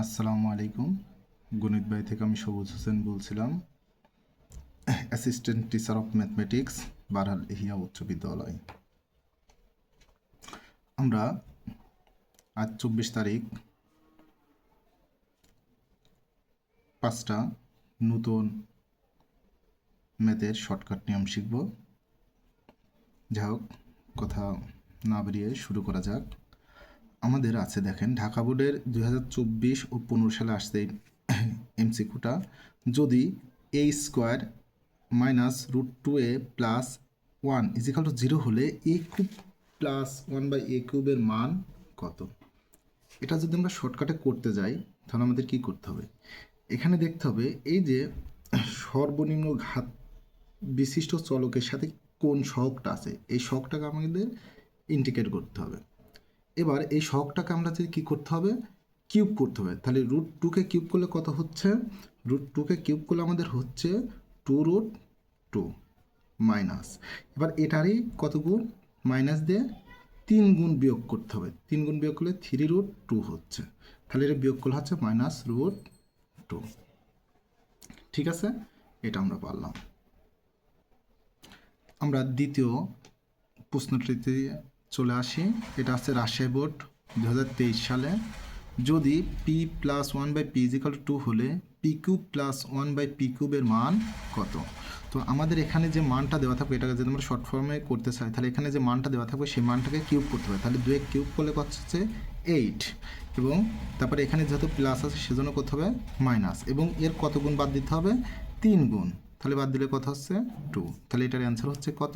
আসসালামু আলাইকুম। গণিত বাই থেকে আমি সবুজ হোসেন বলছিলাম, assistant teacher of mathematics, Barhal Ihiya উচ্চ বিদ্যালয়। আমরা আজ 24 তারিখ 5টা নতুন ম্যাথের শর্টকাট নিয়ম শিখব। যাই হোক, কথা না বেরিয়ে শুরু করা যাক। আমাদের আছে দেখেন, ঢাকা বোর্ডের 2024 ও 15 সালে আসছে এমসিকিউটা, যদি a square minus √2a plus 1 equal to 0 হলে এ কিউব প্লাস 1/a³ মান কত? এটা যদি আমরা শর্টকাটে করতে যাই তাহলে আমাদের কি করতে হবে? এখানে দেখতে হবে এই যে সর্বনিম্ন ঘাত বিশিষ্ট চলকের সাথে কোন সহগটা আছে, এই সহগটাকে আমাদের ইন্টিগ্রেট করতে হবে। এবার এই সহগটাকে আমরা যদি কী করতে হবে, কিউব করতে হবে। তাহলে √2কে কিউব করলে কত হচ্ছে? √2কে কিউব করলে আমাদের হচ্ছে 2√2 মাইনাস, এবার এটারই কত গুণ, মাইনাস দিয়ে 3 গুণ বিয়োগ করতে হবে। 3 গুণ বিয়োগ করলে 3√2 হচ্ছে, তাহলে এটা বিয়োগ করলে হচ্ছে -√2। ঠিক আছে, এটা আমরা পারলাম। আমরা দ্বিতীয় প্রশ্নটিতে চলে আসি। এটা আছে রাজশাহী বোর্ড 2023 সালে, যদি p plus 1/p is equal two 2 হলে p³ প্লাস 1/p³ মান কত? তো আমাদের এখানে যে মানটা দেওয়া থাকবে, এটাকে যদি আমরা শর্ট ফর্মে করতে চাই তাহলে এখানে যে মানটা দেওয়া থাকবে সেই মানটাকে কিউব করতে হবে। তাহলে 2 কিউব করলে কত হচ্ছে 8, এবং তারপরে এখানে যেহেতু প্লাস আছে সেজন্য করতে হবে মাইনাস, এবং এর কত গুণ বাদ দিতে হবে? 3 গুণ। তাহলে বাদ দিলে কত হচ্ছে 2, তাহলে এটার অ্যান্সার হচ্ছে কত?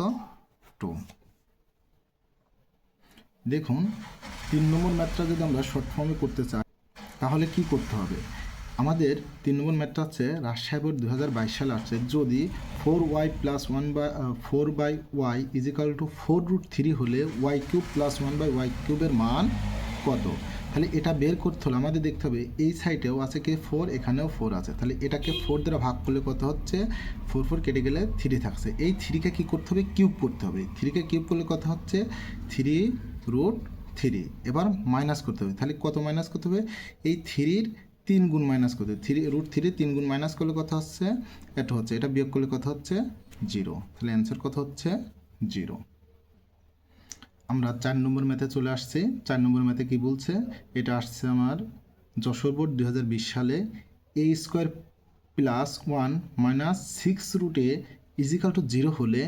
2। দেখুন, 3 নম্বর ম্যাথটা যদি আমরা শর্ট ফর্মে করতে চাই তাহলে কি করতে হবে? আমাদের 3 নম্বর ম্যাথটা হচ্ছে রাজশাহী বোর্ড 2022 সালে আসছে, যদি 4y plus 4/y is equal two 4√3 হলে y³ প্লাস 1/y³ মান কত? তাহলে এটা বের করতে হলে আমাদের দেখতে হবে এই সাইডেও আছে কি 4, এখানেও 4 আছে, তাহলে এটাকে 4 দ্বারা ভাগ করলে কত হচ্ছে? 4 কেটে গেলে 3 থাকছে। এই 3কে কী করতে হবে? কিউব করতে হবে। 3কে কিউব করলে কত হচ্ছে? 3√3। এবার মাইনাস করতে হবে, তাহলে কত মাইনাস করতে হবে? এই 3-র 3 গুণ মাইনাস করতে হবে। 3√3 3 গুণ মাইনাস করলে কত হচ্ছে? এটা হচ্ছে, এটা বিয়োগ করলে কত হচ্ছে? 0। তাহলে অ্যান্সার কত হচ্ছে? 0। আমরা 4 নম্বর ম্যাথে চলে আসছি। 4 নম্বর ম্যাথে কি বলছে? এটা আসছে আমার যশোর বোর্ড 2020 সালে, a square plus 1 minus 6√a equal to 0 হলে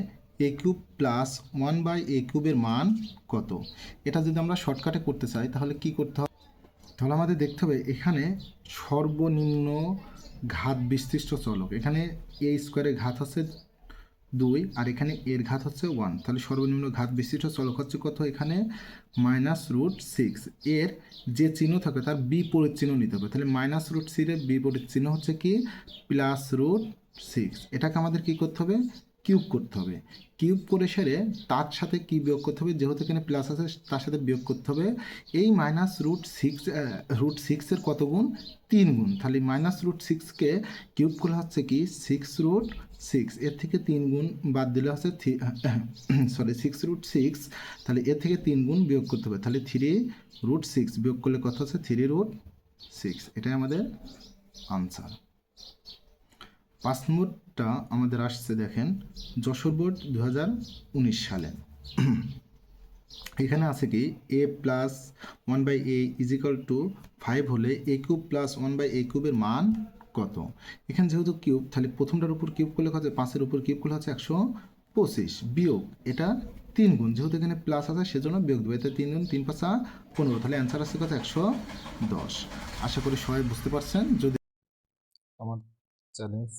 a³ প্লাস 1/a³ মান কত? এটা যদি আমরা শর্টকাটে করতে চাই তাহলে কি করতে হবে? তাহলে আমাদের দেখতে হবে এখানে সর্বনিম্ন ঘাত বিশিষ্ট চলক, এখানে a স্কোয়ারের ঘাত আছে 2 আর এখানে এর ঘাত হচ্ছে 1, তাহলে সর্বনিম্ন ঘাত বিশিষ্ট চলক হচ্ছে কত? এখানে -√6। এর যে চিহ্ন থাকে তার বিপরীত চিহ্ন নিতে হবে, তাহলে -√6 এর বিপরীত চিহ্ন হচ্ছে কি? +√6। এটাকে আমাদের কি করতে হবে? কিউব করতে হবে। কিউব করে সেরে তার সাথে কি বিয়োগ করতে হবে? যেহেতু এখানে প্লাস আছে তার সাথে বিয়োগ করতে হবে এই -√6 এর কত গুণ? 3 গুণ। তাহলে -√6কে কিউব করলে হচ্ছে কি 6√6, এর থেকে 3 গুণ বাদ দিলে হচ্ছে 6√6, তাহলে এর থেকে 3 গুণ বিয়োগ করতে হবে, তাহলে 3√6 বিয়োগ করলে কত হচ্ছে? 3√6। এটাই আমাদের আনসার। 5 নম্বরটা আমাদের আসছে দেখেন, যশোর বোর্ড 2019 সালে, এখানে আছে কি a plus 1/a is equal two 5 হলে a³ প্লাস 1/a³ এর মান কত? এখানে যেহেতু কিউব, তাহলে প্রথমটার উপর কিউব করলে হচ্ছে 5-এর উপর কিউব করলে হচ্ছে 125 বিয়োগ এটা 3 গুণ, যেহেতু এখানে প্লাস আছে সেজন্য বিয়োগ দেবে, এতে 3 গুণ 3 × 5 = 15, তাহলে অ্যান্সার আসছে কত? 110। আশা করি সবাই বুঝতে পারছেন। যদি আমার চ্যালেঞ্জ